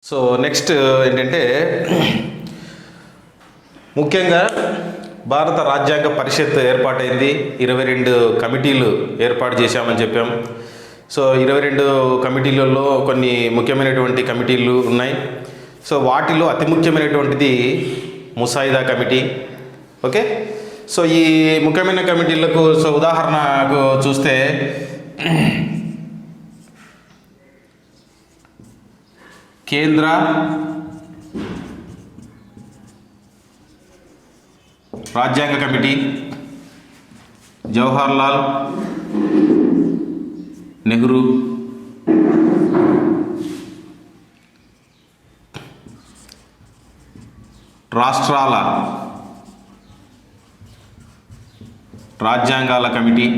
So next ఏంటంటే ముఖ్యంగా భారత రాజ్యాంగ పరిషత్ ఏర్పాటైంది. 22 కమిటీలు ఏర్పాటు చేశామని చెప్పాం. సో 22 కమిటీలలో కొన్ని ముఖ్యమైనటువంటి కమిటీలు ఉన్నాయి. సో వాటిలో అతి ముఖ్యమైనటువంటిది ముసాయిదా కమిటీ. ఓకే, సో ఈ ముఖ్యమైన కమిటీలకు సో ఉదాహరణకు చూస్తే కేంద్ర రాజ్యాంగ కమిటీ, జవహర్లాల్ నెహ్రూ, రాష్ట్రాల రాజ్యాంగాల కమిటీ,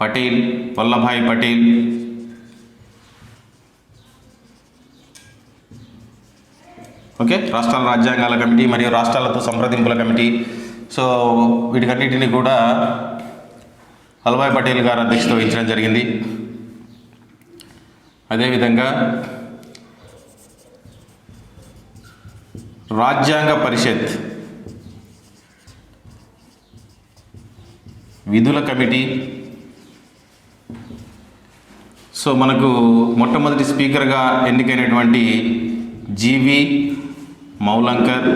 పటేల్, వల్లభాయ్ పటేల్, ఓకే, రాష్ట్రాల రాజ్యాంగాల కమిటీ మరియు రాష్ట్రాలతో సంప్రదింపుల కమిటీ. సో వీటికన్నిటిని కూడా వల్లభాయ్ పటేల్ గారు అధ్యక్షత వహించడం జరిగింది. అదేవిధంగా రాజ్యాంగ పరిషత్ విధుల కమిటీ. సో మనకు మొట్టమొదటి స్పీకర్గా ఎన్నికైనటువంటి జీవి మౌలంకర్.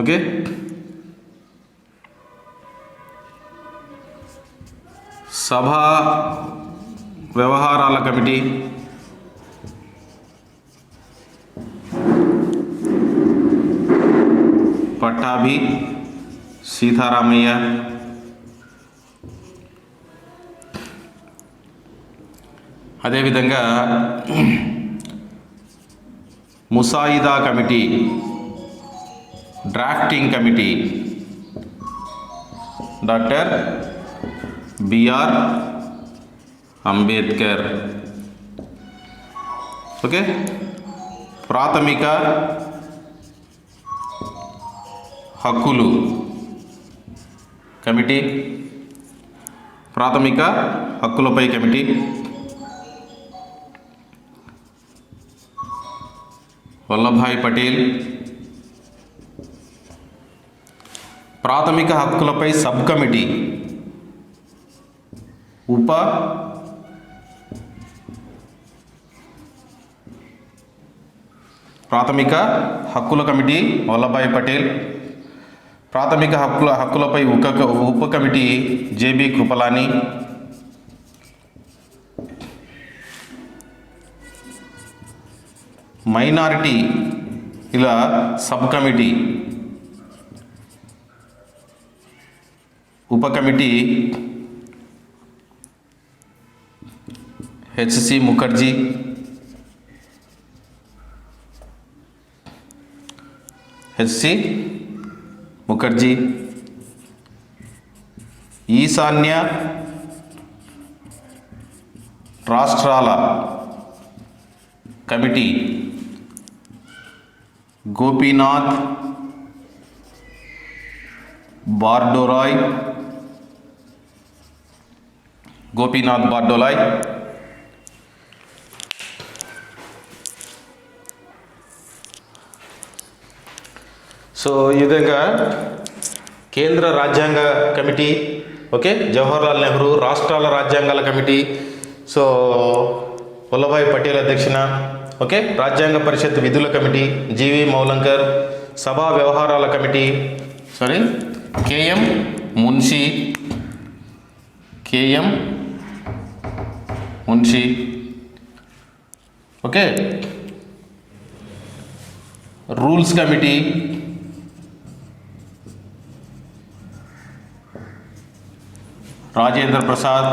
ఓకే, సభా వ్యవహారాల కమిటీ పట్టాభి సీతారామయ్య. అదేవిధంగా ముసాయిదా committee, drafting committee doctor BR Ambedkar. Okay, ప్రాథమిక హక్కులు కమిటీ, ప్రాథమిక హక్కులపై కమిటీ, వల్లభాయ్ పటేల్. ప్రాథమిక హక్కులపై సబ్ కమిటీ, ప్రాథమిక హక్కుల కమిటీ వల్లభాయ్ పటేల్. ప్రాథమిక హక్కులపై ఉప కమిటీ జేబీ కృపలాని. మైనారిటీ ఇలా సబ్ కమిటీ ఉప కమిటీ హెచ్సి ముఖర్జీ. ఈశాన్య రాష్ట్రాల కమిటీ గోపీనాథ్ బార్డోలాయ్. సో ఈ విధంగా కేంద్ర రాజ్యాంగ కమిటీ, ఓకే, జవహర్లాల్ నెహ్రూ. రాష్ట్రాల రాజ్యాంగాల కమిటీ, సో వల్లభాయ్ పటేల్ అధ్యక్షన. ఓకే, రాజ్యాంగ పరిషత్ విధుల కమిటీ జీవి మౌలంకర్. సభా వ్యవహారాల కమిటీ కేఎం మున్షి. ఓకే, రూల్స్ కమిటీ రాజేంద్ర ప్రసాద్.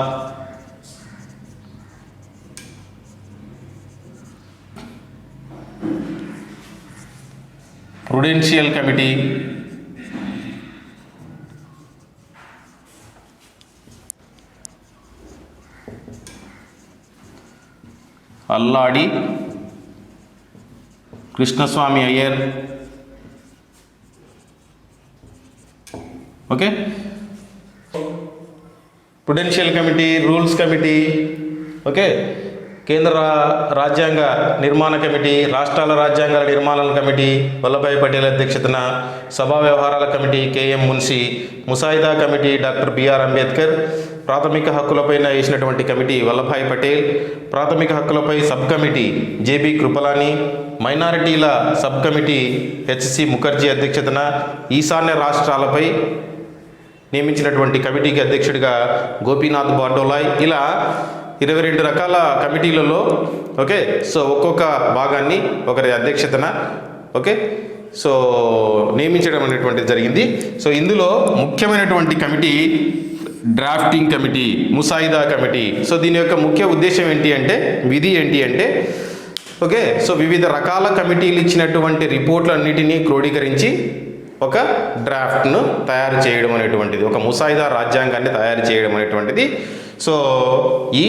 ప్రుడెన్షియల్ కమిటీ అల్లాడి కృష్ణస్వామి అయ్యర్. ఓకే, ప్రుడెన్షియల్ కమిటీ, రూల్స్ కమిటీ, ఓకే, కేంద్ర రాజ్యాంగ నిర్మాణ కమిటీ, రాష్ట్రాల రాజ్యాంగాల నిర్మాణ కమిటీ వల్లభాయ్ పటేల్ అధ్యక్షతన, సభా వ్యవహారాల కమిటీ కేఎం మున్షి, ముసాయిదా కమిటీ డాక్టర్ బిఆర్ అంబేద్కర్, ప్రాథమిక హక్కులపైన వేసినటువంటి కమిటీ వల్లభాయ్ పటేల్, ప్రాథమిక హక్కులపై సబ్ కమిటీ జేబీ కృపలాని, మైనారిటీల సబ్ కమిటీ హెచ్సి ముఖర్జీ అధ్యక్షతన, ఈశాన్య రాష్ట్రాలపై నియమించినటువంటి కమిటీకి అధ్యక్షుడిగా గోపీనాథ్ బాటోలాయ్. ఇలా 22 రకాల కమిటీలలో, ఓకే, సో ఒక్కొక్క భాగాన్ని ఒకరి అధ్యక్షతన, ఓకే, సో నియమించడం అనేటువంటిది జరిగింది. సో ఇందులో ముఖ్యమైనటువంటి కమిటీ డ్రాఫ్టింగ్ కమిటీ, ముసాయిదా కమిటీ. సో దీని యొక్క ముఖ్య ఉద్దేశం ఏంటి అంటే, విధి ఏంటి అంటే, ఓకే, సో వివిధ రకాల కమిటీలు ఇచ్చినటువంటి రిపోర్ట్లన్నిటినీ క్రోడీకరించి ఒక డ్రాఫ్ట్ను తయారు చేయడం అనేటువంటిది, ఒక ముసాయిదా రాజ్యాంగాన్ని తయారు చేయడం అనేటువంటిది సో ఈ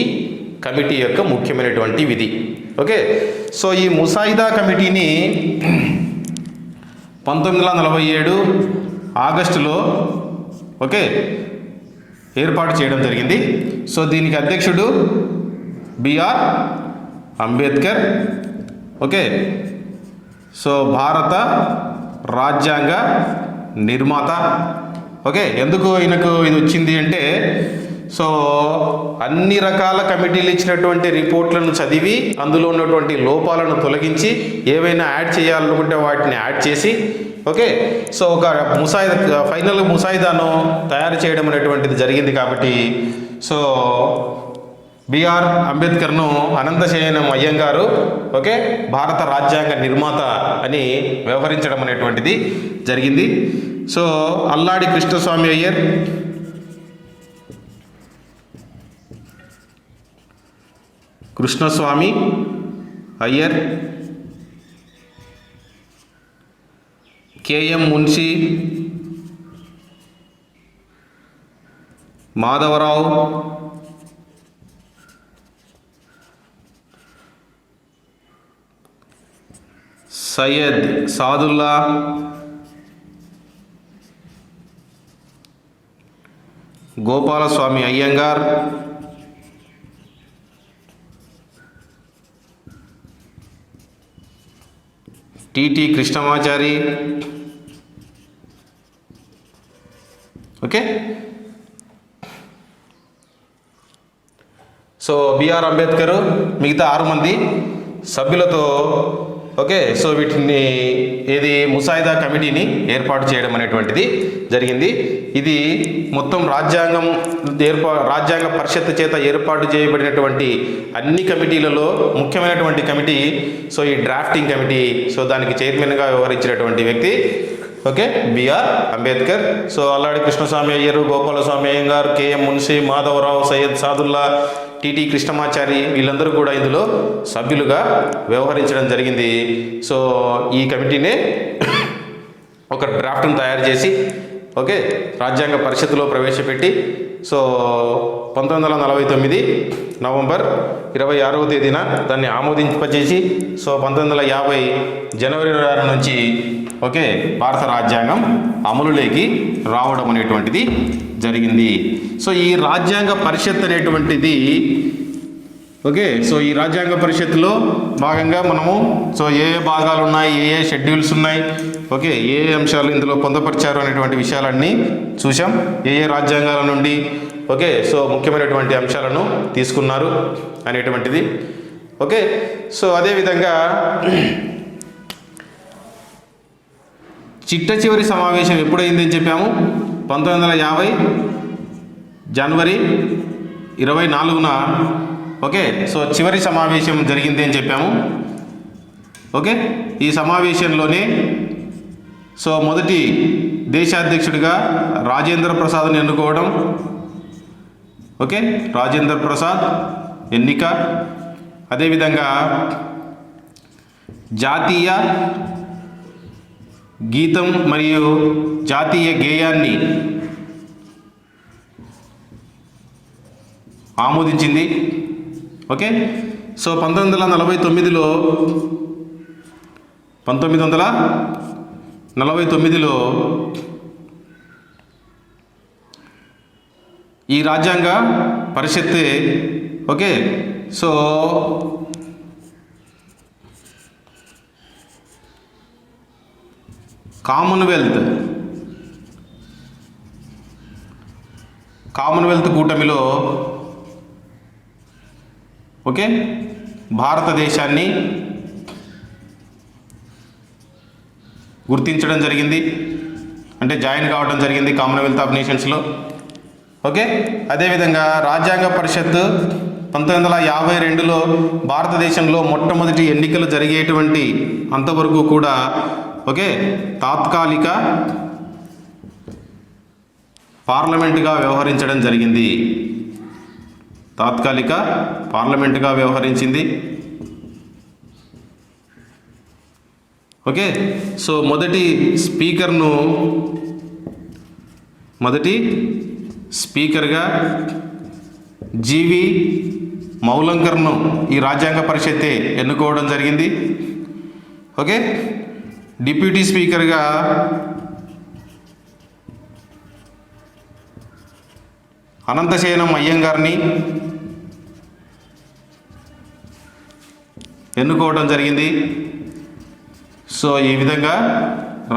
కమిటీ యొక్క ముఖ్యమైనటువంటి విధి. ఓకే, సో ఈ ముసాయిదా కమిటీని 1947 ఆగస్టులో, ఓకే, ఏర్పాటు చేయడం జరిగింది. సో దీనికి అధ్యక్షుడు బిఆర్ అంబేద్కర్. ఓకే, సో భారత రాజ్యాంగ నిర్మాత. ఓకే, ఎందుకు ఈయనకు ఇది వచ్చింది అంటే, సో అన్ని రకాల కమిటీలు ఇచ్చినటువంటి రిపోర్ట్లను చదివి అందులో ఉన్నటువంటి లోపాలను తొలగించి ఏవైనా యాడ్ చేయాలనుకుంటే వాటిని యాడ్ చేసి, ఓకే, సో ఒక ముసాయిదా, ఫైనల్ ముసాయిదాను తయారు చేయడం అనేటువంటిది జరిగింది. కాబట్టి సో బిఆర్ అంబేద్కర్ను అనంతశయనం అయ్యంగారు, ఓకే, భారత రాజ్యాంగ నిర్మాత అని వ్యవహరించడం అనేటువంటిది జరిగింది. So Alladi Krishnaswami Iyer, Krishnaswami Iyer, K M Munshi, Madhavarao, Syed Saadulla, Gopalaswami Ayyangar, T T Krishnamachari. Okay, so B R Ambedkar మిగతా 6 మంది సభ్యులతో, ఓకే, సో వీటిని ఏది ముసాయిదా కమిటీని ఏర్పాటు చేయడం అనేటువంటిది జరిగింది. ఇది మొత్తం రాజ్యాంగ పరిషత్ చేత ఏర్పాటు చేయబడినటువంటి అన్ని కమిటీలలో ముఖ్యమైనటువంటి కమిటీ సో ఈ డ్రాఫ్టింగ్ కమిటీ. సో దానికి చైర్మన్గా వ్యవహరించినటువంటి వ్యక్తి, okay, BR Ambedkar. So Alladi Krishnaswamy Iyer, Gopalaswamy Iyengar, KM Munshi, Madhavarao, Syed Sadullah, TT Krishnamachari వీళ్ళందరూ కూడా ఇందులో సభ్యులుగా వ్యవహరించడం జరిగింది. సో ఈ కమిటీనే ఒక డ్రాఫ్ట్ను తయారు చేసి, ఓకే, రాజ్యాంగ పరిషత్తులో ప్రవేశపెట్టి సో 1949 నవంబర్ 26వ తేదీన దాన్ని ఆమోదింపజేసి సో 1950 జనవరి 6 నుంచి, ఓకే, భారత రాజ్యాంగం అమలులోకి రావడం అనేటువంటిది జరిగింది. సో ఈ రాజ్యాంగ పరిషత్ అనేటువంటిది, ఓకే, సో ఈ రాజ్యాంగ పరిషత్తులో భాగంగా మనము సో ఏ భాగాలు ఉన్నాయి, ఏ షెడ్యూల్స్ ఉన్నాయి, ఓకే, ఏ అంశాలు ఇందులో పొందుపరిచారు అనేటువంటి విషయాలన్నీ చూసాం. ఏ రాజ్యాంగాల నుండి, ఓకే, సో ముఖ్యమైనటువంటి అంశాలను తీసుకున్నారు అనేటువంటిది. ఓకే, సో అదేవిధంగా చిట్ట చివరి సమావేశం ఎప్పుడైందని చెప్పాము? 1950 జనవరి 24న, ఓకే, సో చివరి సమావేశం జరిగింది అని చెప్పాము. ఓకే, ఈ సమావేశంలోనే సో మొదటి దేశాధ్యక్షుడిగా రాజేంద్ర ప్రసాద్ని ఎన్నుకోవడం, ఓకే, రాజేంద్ర ప్రసాద్ ఎన్నిక. అదేవిధంగా జాతీయ గీతం మరియు జాతీయ గేయాన్ని ఆమోదించింది. ఓకే, సో 1949లో ఈ రాజ్యాంగ పరిషత్ ఓకే సో కామన్వెల్త్ కూటమిలో ఓకే భారతదేశాన్ని గుర్తించడం జరిగింది, అంటే జాయిన్ కావడం జరిగింది కామన్వెల్త్ ఆఫ్ నేషన్స్లో. ఓకే, అదేవిధంగా రాజ్యాంగ పరిషత్ 1952లో భారతదేశంలో మొట్టమొదటి ఎన్నికలు జరిగేటువంటి అంతవరకు కూడా ఓకే తాత్కాలిక పార్లమెంటుగా వ్యవహరించడం జరిగింది. తాత్కాలిక పార్లమెంటుగా వ్యవహరించింది. ఓకే, సో మొదటి స్పీకర్గా జీవి మౌలంకర్ను ఈ రాజ్యాంగ పరిషత్తే ఎన్నుకోవడం జరిగింది. ఓకే, డిప్యూటీ స్పీకర్గా అనంతశయనం అయ్యంగార్ని ఎన్నుకోవడం జరిగింది. సో ఈ విధంగా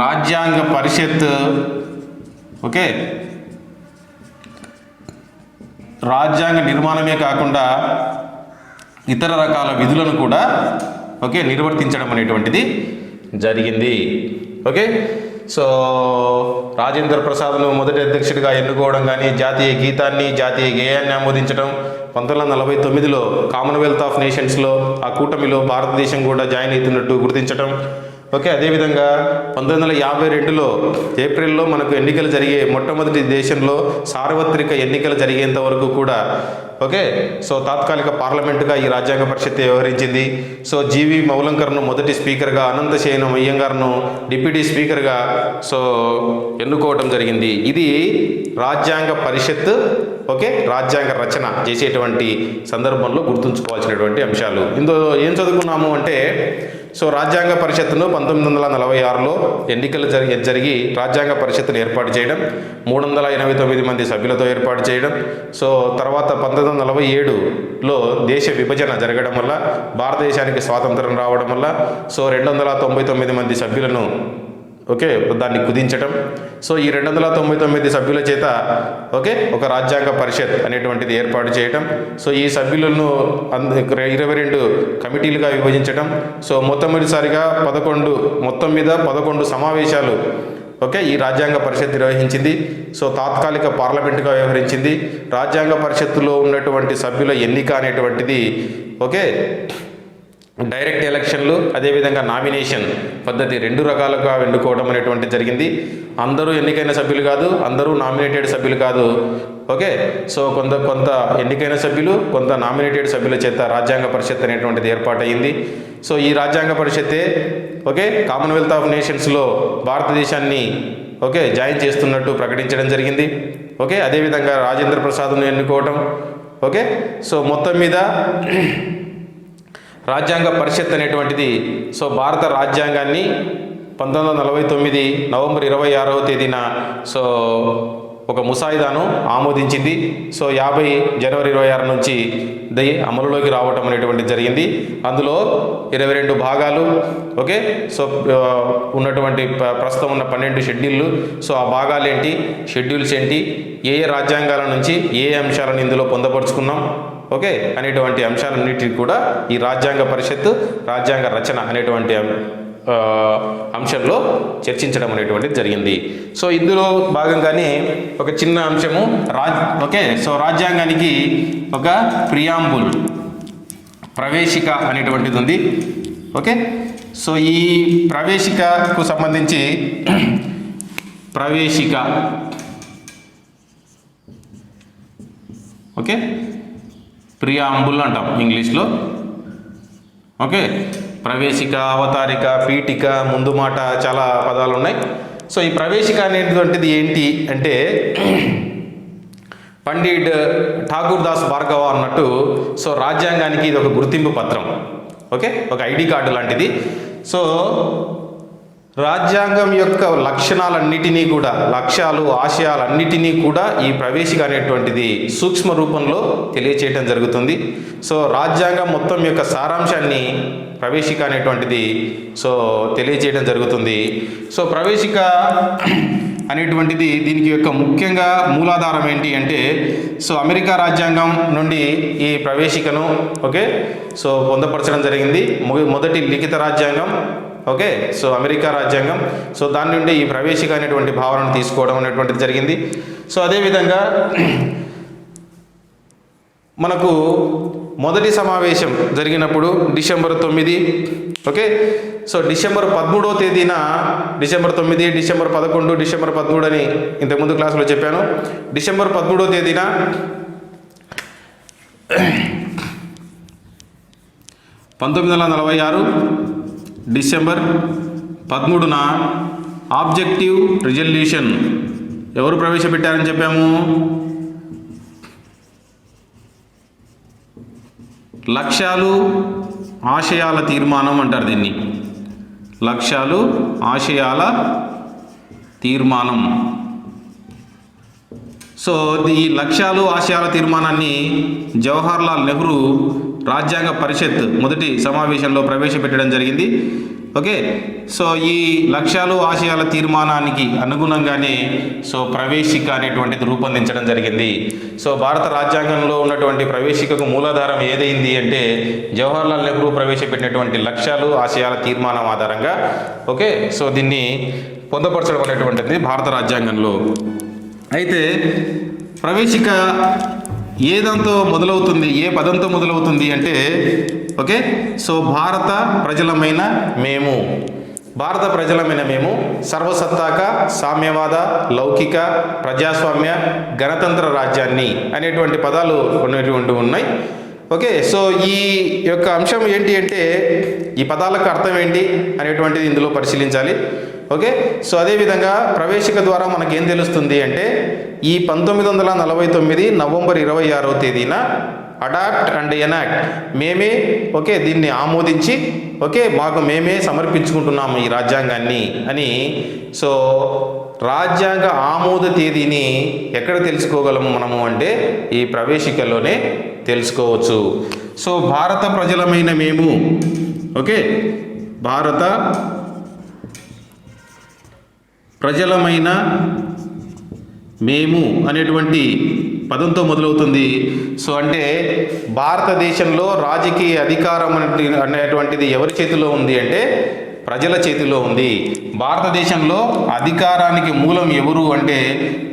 రాజ్యాంగ పరిషత్ ఓకే రాజ్యాంగ నిర్మాణమే కాకుండా ఇతర రకాల విధులను కూడా ఓకే నిర్వర్తించడం అనేటువంటిది జరిగింది. ఓకే, సో రాజేంద్ర ప్రసాద్ను మొదటి అధ్యక్షుడిగా ఎన్నుకోవడం కానీ, జాతీయ గీతాన్ని జాతీయ గేయాన్ని ఆమోదించడం, 1949లో కామన్వెల్త్ ఆఫ్ నేషన్స్లో ఆ కూటమిలో భారతదేశం కూడా జాయిన్ అవుతున్నట్టు గుర్తించడం. ఓకే, అదేవిధంగా 1952లో ఏప్రిల్లో మనకు ఎన్నికలు జరిగే మొట్టమొదటి దేశంలో సార్వత్రిక ఎన్నికలు జరిగేంత వరకు కూడా ఓకే సో తాత్కాలిక పార్లమెంటుగా ఈ రాజ్యాంగ పరిషత్ వ్యవహరించింది. సో జీవి మౌలంకర్ను మొదటి స్పీకర్గా, అనంతశయనం అయ్యంగార్ను డిప్యూటీ స్పీకర్గా సో ఎన్నుకోవడం జరిగింది. ఇది రాజ్యాంగ పరిషత్ ఓకే రాజ్యాంగ రచన చేసేటువంటి సందర్భంలో గుర్తుంచుకోవాల్సినటువంటి అంశాలు. ఇందులో ఏం చదువుకున్నాము అంటే సో రాజ్యాంగ పరిషత్తును 1946లో ఎన్నికలు జరిగి రాజ్యాంగ పరిషత్తును ఏర్పాటు చేయడం, 389 మంది సభ్యులతో ఏర్పాటు చేయడం. సో తర్వాత 1947లో దేశ విభజన జరగడం వల్ల, భారతదేశానికి స్వాతంత్రం రావడం వల్ల సో 299 మంది సభ్యులను ఓకే దాన్ని కుదించడం. సో ఈ 299 సభ్యుల చేత ఓకే ఒక రాజ్యాంగ పరిషత్ అనేటువంటిది ఏర్పాటు చేయటం. సో ఈ సభ్యులను 22 కమిటీలుగా విభజించడం. సో మొట్టమొదటిసారిగా 11 సమావేశాలు ఓకే ఈ రాజ్యాంగ పరిషత్ నిర్వహించింది. సో తాత్కాలిక పార్లమెంటుగా వ్యవహరించింది. రాజ్యాంగ పరిషత్తులో ఉన్నటువంటి సభ్యుల ఎన్నిక అనేటువంటిది ఓకే డైరెక్ట్ ఎలక్షన్లు, అదేవిధంగా నామినేషన్ పద్ధతి 2 రకాలుగా ఎన్నుకోవడం అనేటువంటి జరిగింది. అందరూ ఎన్నికైన సభ్యులు కాదు, అందరూ నామినేటెడ్ సభ్యులు కాదు. ఓకే, సో కొంత ఎన్నికైన సభ్యులు, కొంత నామినేటెడ్ సభ్యుల చేత రాజ్యాంగ పరిషత్ అనేటువంటిది ఏర్పాటయింది. సో ఈ రాజ్యాంగ పరిషత్తే ఓకే కామన్వెల్త్ ఆఫ్ నేషన్స్లో భారతదేశాన్ని ఓకే జాయిన్ చేస్తున్నట్టు ప్రకటించడం జరిగింది. ఓకే, అదేవిధంగా రాజేంద్ర ప్రసాద్ను ఎన్నుకోవడం. ఓకే, సో మొత్తం మీద రాజ్యాంగ పరిషత్ అనేటువంటిది సో భారత రాజ్యాంగాన్ని 1949 నవంబర్ 26వ తేదీన సో ఒక ముసాయిదాను ఆమోదించింది. సో 50 జనవరి 26 నుంచి అమలులోకి రావటం అనేటువంటిది జరిగింది. అందులో 22 భాగాలు ఓకే సో ఉన్నటువంటి ప్రస్తుతం ఉన్న 12 షెడ్యూళ్ళు. సో ఆ భాగాలు ఏంటి, షెడ్యూల్స్ ఏంటి, ఏ రాజ్యాంగాల నుంచి ఏ అంశాలను ఇందులో పొందపరుచుకున్నాం ఓకే అనేటువంటి అంశాలన్నిటికీ కూడా ఈ రాజ్యాంగ పరిషత్తు రాజ్యాంగ రచన అనేటువంటి అంశంలో చర్చించడం అనేటువంటిది జరిగింది. సో ఇందులో భాగంగానే ఒక చిన్న అంశము ఓకే సో రాజ్యాంగానికి ఒక ప్రియాంబుల్ ప్రవేశిక అనేటువంటిది ఉంది. ఓకే, సో ఈ ప్రవేశికకు సంబంధించి ఓకే ప్రియాంబుల్ అంటాం ఇంగ్లీష్లో. ఓకే, ప్రవేశిక, అవతారిక, పీఠిక, ముందు మాట చాలా పదాలు ఉన్నాయి. సో ఈ ప్రవేశిక అనేటువంటిది ఏంటి అంటే పండిట్ ఠాకూర్ దాస్ భార్గవ అన్నట్టు సో రాజ్యాంగానికి ఇది ఒక గుర్తింపు పత్రం. ఓకే, ఒక ఐడి కార్డు లాంటిది. సో రాజ్యాంగం యొక్క లక్షణాలన్నిటినీ కూడా, లక్ష్యాలు ఆశయాలన్నిటినీ కూడా ఈ ప్రవేశిక అనేటువంటిది సూక్ష్మ రూపంలో తెలియచేయడం జరుగుతుంది. సో రాజ్యాంగం మొత్తం యొక్క సారాంశాన్ని ప్రవేశిక అనేటువంటిది తెలియచేయడం జరుగుతుంది. సో ప్రవేశిక అనేటువంటిది దీనికి యొక్క ముఖ్యంగా మూలాధారం ఏంటి అంటే అమెరికా రాజ్యాంగం నుండి ఈ ప్రవేశికను పొందపరచడం జరిగింది. మొదటి లిఖిత రాజ్యాంగం అమెరికా రాజ్యాంగం. దాని నుండి ఈ ప్రవేశిక అనేటువంటి భావనను తీసుకోవడం అనేటువంటిది జరిగింది. అదేవిధంగా మనకు మొదటి సమావేశం జరిగినప్పుడు డిసెంబర్ 9 డిసెంబర్ 13వ తేదీన, డిసెంబర్ 9, డిసెంబర్ 11, డిసెంబర్ 13 అని ఇంతకుముందు క్లాసులో చెప్పాను. డిసెంబర్ 13వ తేదీన డిసెంబర్ 13న ఆబ్జెక్టివ్ రిజల్యూషన్ ఎవరు ప్రవేశపెట్టారని చెప్పాము? లక్ష్యాలు ఆశయాల తీర్మానం అంటారు దీన్ని. లక్ష్యాలు ఆశయాల తీర్మానం. ఈ లక్ష్యాలు ఆశయాల తీర్మానాన్ని జవహర్లాల్ నెహ్రూ రాజ్యాంగ పరిషత్ మొదటి సమావేశంలో ప్రవేశపెట్టడం జరిగింది. ఈ లక్ష్యాలు ఆశయాల తీర్మానానికి అనుగుణంగానే ప్రవేశిక అనేటువంటిది రూపొందించడం జరిగింది. భారత రాజ్యాంగంలో ఉన్నటువంటి ప్రవేశికకు మూలాధారం ఏదైంది అంటే జవహర్లాల్ నెహ్రూ ప్రవేశపెట్టినటువంటి లక్ష్యాలు ఆశయాల తీర్మానం ఆధారంగా దీన్ని పొందపరచడం అనేటువంటిది భారత రాజ్యాంగంలో. అయితే ప్రవేశిక ఏదంతో మొదలవుతుంది, ఏ పదంతో మొదలవుతుంది అంటే భారత ప్రజలమైన మేము. భారత ప్రజలమైన మేము సర్వసత్తాక, సామ్యవాద, లౌకిక, ప్రజాస్వామ్య, గణతంత్ర రాజ్యాన్ని అనేటువంటి పదాలు ఉన్నాయి. ఈ యొక్క అంశం ఏంటి అంటే ఈ పదాలకు అర్థం ఏంటి అనేటువంటిది ఇందులో పరిశీలించాలి. అదేవిధంగా ప్రవేశిక ద్వారా మనకేం తెలుస్తుంది అంటే ఈ 1949 నవంబర్ 26వ తేదీన అడాప్ట్ అండ్ ఎనాక్ట్ మేమే దీన్ని ఆమోదించి మాకు మేమే సమర్పించుకుంటున్నాము ఈ రాజ్యాంగాన్ని అని. రాజ్యాంగ ఆమోద తేదీని ఎక్కడ తెలుసుకోగలము మనము అంటే ఈ ప్రవేశికలోనే తెలుసుకోవచ్చు. భారత ప్రజలమైన మేము భారత ప్రజలమైన మేము అనేటువంటి పదంతో మొదలవుతుంది. అంటే భారతదేశంలో రాజకీయ అధికారం అనేటువంటిది ఎవరి చేతిలో ఉంది అంటే ప్రజల చేతిలో ఉంది. భారతదేశంలో అధికారానికి మూలం ఎవరు అంటే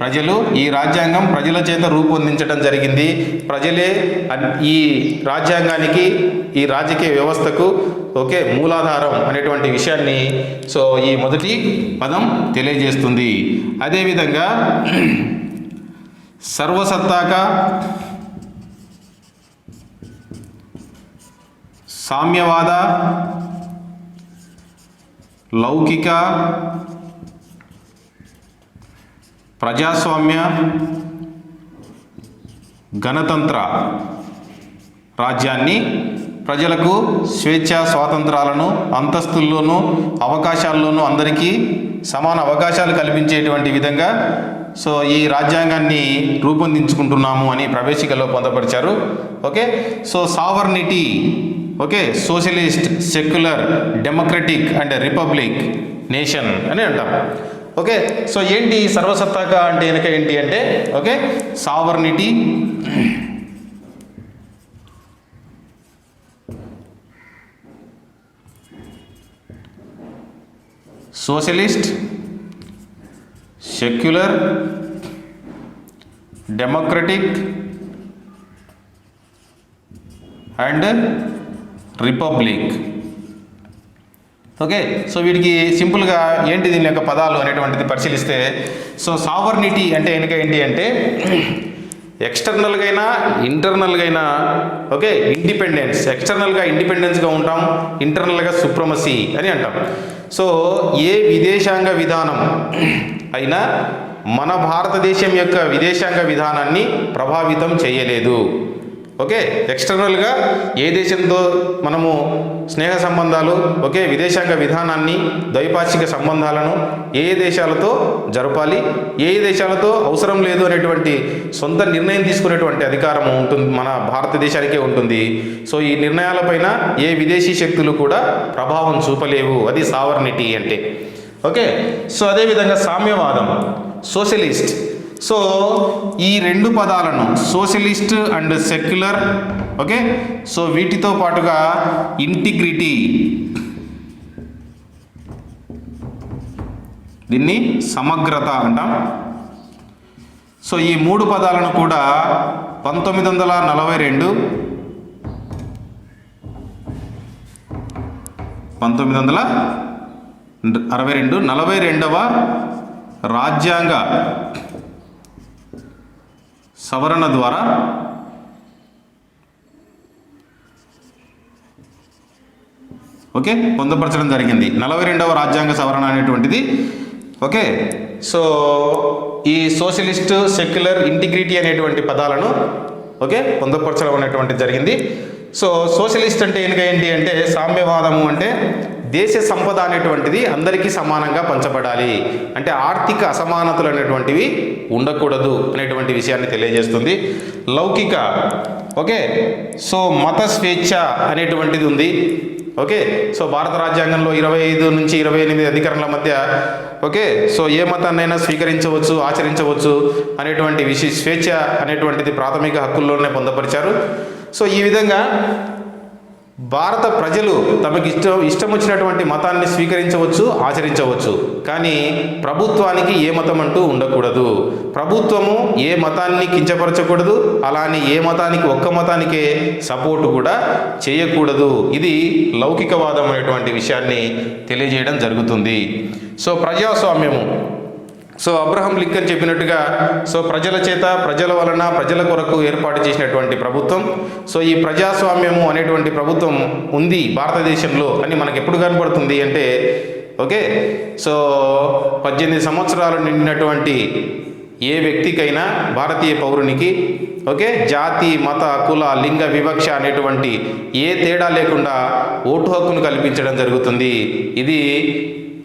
ప్రజలు. ఈ రాజ్యాంగం ప్రజల చేత రూపొందించడం జరిగింది. ప్రజలే ఈ రాజ్యాంగానికి, ఈ రాజకీయ వ్యవస్థకు మూలాధారం అనేటువంటి విషయాన్ని ఈ మొదటి పదం తెలియజేస్తుంది. అదేవిధంగా సర్వసత్తాక, సామ్యవాద, లౌకిక, ప్రజాస్వామ్య, గణతంత్ర రాజ్యాన్ని ప్రజలకు స్వేచ్ఛ స్వాతంత్రాలను, అంతస్తుల్లోనూ అవకాశాల్లోనూ అందరికీ సమాన అవకాశాలు కల్పించేటువంటి విధంగా ఈ రాజ్యాంగాన్ని రూపొందించుకుంటున్నాము అని ప్రవేశికలో పొందపరిచారు. Sovereignty, socialist, secular, democratic and republic nation అని అంటాం. ఏంటి సర్వసత్తాక అంటే వెనక ఏంటి అంటే sovereignty, socialist, secular, democratic and republic. వీటికి సింపుల్గా ఏంటి దీని యొక్క పదాలు అనేటువంటిది పరిశీలిస్తే సావర్నిటీ అంటే వెనుక ఏంటి అంటే ఎక్స్టర్నల్గా అయినా ఇంటర్నల్గా అయినా ఇండిపెండెన్స్. ఎక్స్టర్నల్గా ఇండిపెండెన్స్గా ఉంటాం, ఇంటర్నల్గా సుప్రమసీ అని అంటాం. ఏ విదేశాంగ విధానం అయినా మన భారతదేశం యొక్క విదేశాంగ విధానాన్ని ప్రభావితం చేయలేదు. ఓకే, ఎక్స్టర్నల్గా ఏ దేశంతో మనము స్నేహ సంబంధాలు, ఓకే, విదేశాంగ విధానాన్ని, ద్వైపాక్షిక సంబంధాలను ఏ దేశాలతో జరపాలి, ఏ దేశాలతో అవసరం లేదు అనేటువంటి సొంత నిర్ణయం తీసుకునేటువంటి అధికారం ఉంటుంది, మన భారతదేశానికే ఉంటుంది. సో ఈ నిర్ణయాలపైన ఏ విదేశీ శక్తులు కూడా ప్రభావం చూపలేవు. అది సావర్నిటీ అంటే. ఓకే, సో అదేవిధంగా సామ్యవాదం, సోషలిస్ట్. సో ఈ రెండు పదాలను socialist and secular, okay, so వీటితో పాటుగా ఇంటిగ్రిటీ, దీన్ని సమగ్రత అంటాం. సో ఈ మూడు పదాలను కూడా 1942 42వ రాజ్యాంగ సవరణ ద్వారా ఓకే పొందుపరచడం జరిగింది. 42వ రాజ్యాంగ సవరణ అనేటువంటిది. ఓకే, సో ఈ సోషలిస్ట్, సెక్యులర్, ఇంటిగ్రిటీ అనేటువంటి పదాలను ఓకే పొందుపరచడం అనేటువంటిది జరిగింది. సో సోషలిస్ట్ అంటే ఏంటి అంటే సామ్యవాదము అంటే దేశ సంపద అనేటువంటిది అందరికీ సమానంగా పంచబడాలి, అంటే ఆర్థిక అసమానతలు అనేటువంటివి ఉండకూడదు అనేటువంటి విషయాన్ని తెలియజేస్తుంది. లౌకిక, ఓకే, సో మత స్వేచ్ఛ అనేటువంటిది ఉంది. ఓకే, సో భారత రాజ్యాంగంలో 25 నుంచి 28 అధికరణల మధ్య ఓకే, సో ఏ మతాన్నైనా స్వీకరించవచ్చు, ఆచరించవచ్చు అనేటువంటి స్వేచ్ఛ అనేటువంటిది ప్రాథమిక హక్కుల్లోనే పొందపరిచారు. సో ఈ విధంగా భారత ప్రజలు తమకి ఇష్టం వచ్చినటువంటి మతాన్ని స్వీకరించవచ్చు, ఆచరించవచ్చు, కానీ ప్రభుత్వానికి ఏ మతం అంటూ ఉండకూడదు. ప్రభుత్వము ఏ మతాన్ని కించపరచకూడదు, అలానే ఏ మతానికి ఒక్క మతానికే సపోర్టు కూడా చేయకూడదు. ఇది లౌకికవాదం అనేటువంటి విషయాన్ని తెలియజేయడం జరుగుతుంది. సో ప్రజాస్వామ్యము, సో అబ్రహం లింకన్ చెప్పినట్టుగా సో ప్రజల చేత, ప్రజల వలన, ప్రజల కొరకు ఏర్పాటు చేసినటువంటి ప్రభుత్వం. సో ఈ ప్రజాస్వామ్యము అనేటువంటి ప్రభుత్వం ఉంది భారతదేశంలో అని మనకు ఎప్పుడు కనపడుతుంది అంటే ఓకే, సో 18 సంవత్సరాలు నిండినటువంటి ఏ వ్యక్తికైనా, భారతీయ పౌరునికి ఓకే, జాతి, మత, కుల, లింగ వివక్ష అనేటువంటి ఏ తేడా లేకుండా ఓటు హక్కును కల్పించడం జరుగుతుంది. ఇది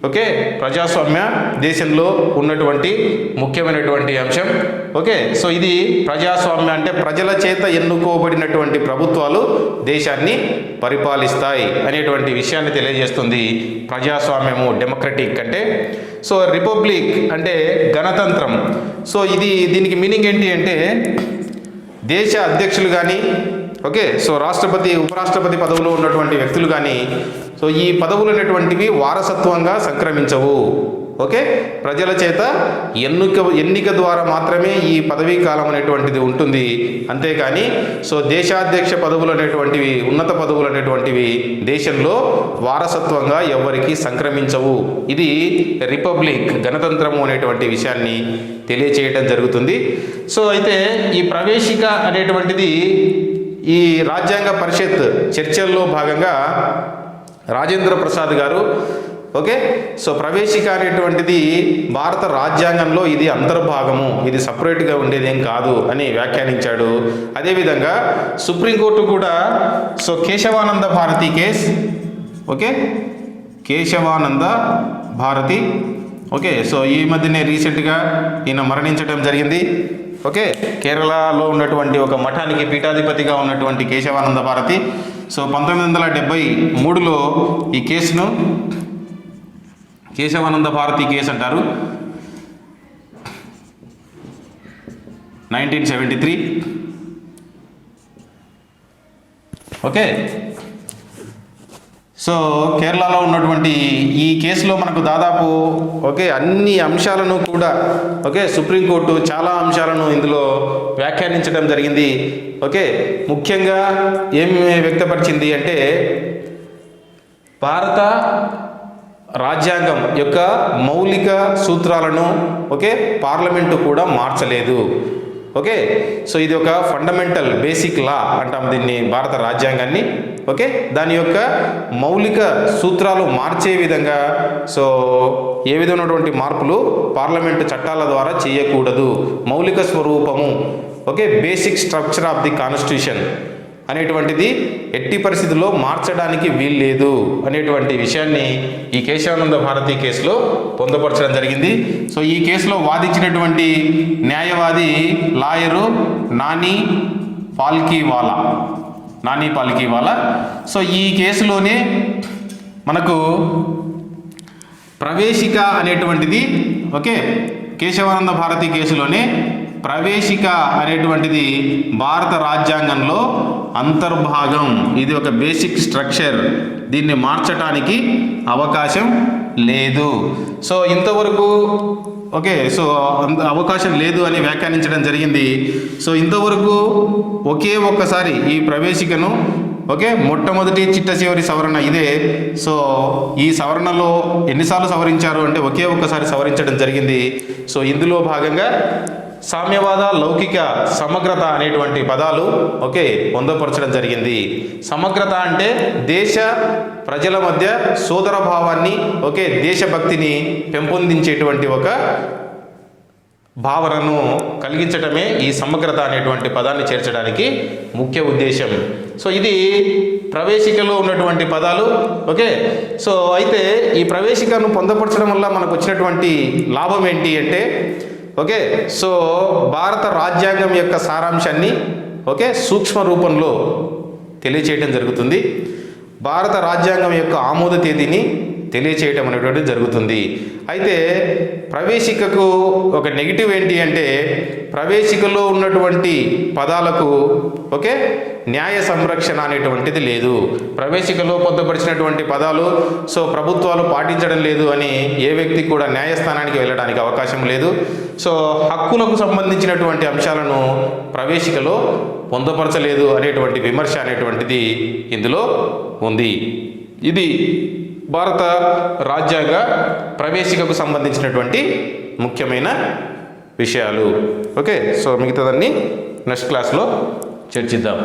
ఓకే ప్రజాస్వామ్య దేశంలో ఉన్నటువంటి ముఖ్యమైనటువంటి అంశం. ఓకే, సో ఇది ప్రజాస్వామ్య అంటే ప్రజల చేత ఎన్నుకోబడినటువంటి ప్రభుత్వాలు దేశాన్ని పరిపాలిస్తాయి అనేటువంటి విషయాన్ని తెలియజేస్తుంది ప్రజాస్వామ్యము, డెమోక్రటిక్ అంటే. సో రిపబ్లిక్ అంటే గణతంత్రం. సో దీనికి మీనింగ్ ఏంటి అంటే దేశ అధ్యక్షులు కానీ ఓకే, సో రాష్ట్రపతి, ఉపరాష్ట్రపతి పదవులో ఉన్నటువంటి వ్యక్తులు కానీ సో ఈ పదవులు అనేటువంటివి వారసత్వంగా సంక్రమించవు. ఓకే, ప్రజల చేత ఎన్నిక ద్వారా మాత్రమే ఈ పదవీ కాలం అనేటువంటిది ఉంటుంది. అంతేకాని సో దేశాధ్యక్ష పదవులు అనేటువంటివి, ఉన్నత పదవులు అనేటువంటివి దేశంలో వారసత్వంగా ఎవరికి సంక్రమించవు. ఇది రిపబ్లిక్, గణతంత్రము అనేటువంటి విషయాన్ని తెలియచేయడం జరుగుతుంది. సో అయితే ఈ ప్రవేశిక అనేటువంటిది ఈ రాజ్యాంగ పరిషత్ చర్చల్లో భాగంగా రాజేంద్ర ప్రసాద్ గారు ఓకే, సో ప్రవేశిక అనేటువంటిది భారత రాజ్యాంగంలో ఇది అంతర్భాగము, ఇది సపరేట్గా ఉండేదేం కాదు అని వ్యాఖ్యానించాడు. అదేవిధంగా సుప్రీంకోర్టు కూడా so Kesavananda Bharati case okay, Kesavananda Bharati okay, so ఈ మధ్యనే రీసెంట్గా ఈయన మరణించడం జరిగింది. ఓకే, కేరళలో ఉన్నటువంటి ఒక మఠానికి పీఠాధిపతిగా ఉన్నటువంటి కేశవానంద భారతి. సో 1973లో ఈ కేసును కేశవానంద భారతి కేసు అంటారు. 1973 ఓకే. సో కేరళలో ఉన్నటువంటి ఈ కేసులో మనకు దాదాపు ఓకే అన్ని అంశాలను కూడా ఓకే సుప్రీంకోర్టు చాలా అంశాలను ఇందులో వ్యాఖ్యానించడం జరిగింది. ఓకే, ముఖ్యంగా ఏం వ్యక్తపరిచింది అంటే భారత రాజ్యాంగం యొక్క మౌలిక సూత్రాలను ఓకే పార్లమెంటు కూడా మార్చలేదు. ఓకే, సో ఇది ఒక ఫండమెంటల్ బేసిక్ లా అంటాం దీన్ని, భారత రాజ్యాంగాన్ని. ఓకే, దాని యొక్క మౌలిక సూత్రాలు మార్చే విధంగా సో ఏ విధమైనటువంటి మార్పులు పార్లమెంటు చట్టాల ద్వారా చేయకూడదు. మౌలిక స్వరూపము okay, basic structure of the constitution అనేటువంటిది ఎట్టి పరిస్థితుల్లో మార్చడానికి వీల్లేదు అనేటువంటి విషయాన్ని ఈ కేశవానంద భారతి కేసులో పొందుపరచడం జరిగింది. సో ఈ కేసులో వాదించినటువంటి న్యాయవాది లాయరు నాని పాల్కీవాలా. సో ఈ కేసులోనే మనకు ప్రవేశిక అనేటువంటిది, ఓకే, కేశవానంద భారతి కేసులోనే ప్రవేశిక అనేటువంటిది భారత రాజ్యాంగంలో అంతర్భాగం, ఇది ఒక బేసిక్ స్ట్రక్చర్, దీన్ని మార్చటానికి అవకాశం లేదు. సో ఇంతవరకు ఓకే, సో అవకాశం లేదు అని వ్యాఖ్యానించడం జరిగింది. సో ఇంతవరకు ఒకే ఒక్కసారి ఈ ప్రవేశికను, ఓకే, మొట్టమొదటి చిట్ట చివరి సవరణ ఇదే. సో ఈ సవరణలో ఎన్నిసార్లు సవరించారు అంటే ఒకే ఒక్కసారి సవరించడం జరిగింది. సో ఇందులో భాగంగా సామ్యవాద, లౌకిక, సమగ్రత అనేటువంటి పదాలు, ఓకే, పొందుపరచడం జరిగింది. సమగ్రత అంటే దేశ ప్రజల మధ్య సోదర భావాన్ని, ఓకే, దేశభక్తిని పెంపొందించేటువంటి ఒక భావనను కలిగించటమే ఈ సమగ్రత అనేటువంటి పదాన్ని చేర్చడానికి ముఖ్య ఉద్దేశం. సో ఇది ప్రవేశికలో ఉన్నటువంటి పదాలు, ఓకే. సో అయితే ఈ ప్రవేశికను పొందపరచడం వల్ల మనకు వచ్చినటువంటి లాభం ఏంటి అంటే, ఓకే, సో భారత రాజ్యాంగం యొక్క సారాంశాన్ని, ఓకే, సూక్ష్మ రూపంలో తెలియచేయటం జరుగుతుంది. భారత రాజ్యాంగం యొక్క ఆమోద తేదీని తెలియచేయటం అనేటువంటిది జరుగుతుంది. అయితే ప్రవేశికకు ఒక నెగిటివ్ ఏంటి అంటే, ప్రవేశికలో ఉన్నటువంటి పదాలకు, ఓకే, న్యాయ సంరక్షణ అనేటువంటిది లేదు. ప్రవేశికలో పొందుపరిచినటువంటి పదాలు సో ప్రభుత్వాలు పాటించడం లేదు అని ఏ వ్యక్తి కూడా న్యాయస్థానానికి వెళ్ళడానికి అవకాశం లేదు. సో హక్కులకు సంబంధించినటువంటి అంశాలను ప్రవేశికలో పొందుపరచలేదు అనేటువంటి విమర్శ అనేటువంటిది ఇందులో ఉంది. ఇది భారత రాజ్యాంగ ప్రవేశికకు సంబంధించినటువంటి ముఖ్యమైన విషయాలు. ఓకే, సో మిగతాదన్నీ నెక్స్ట్ క్లాస్లో చర్చిద్దాం.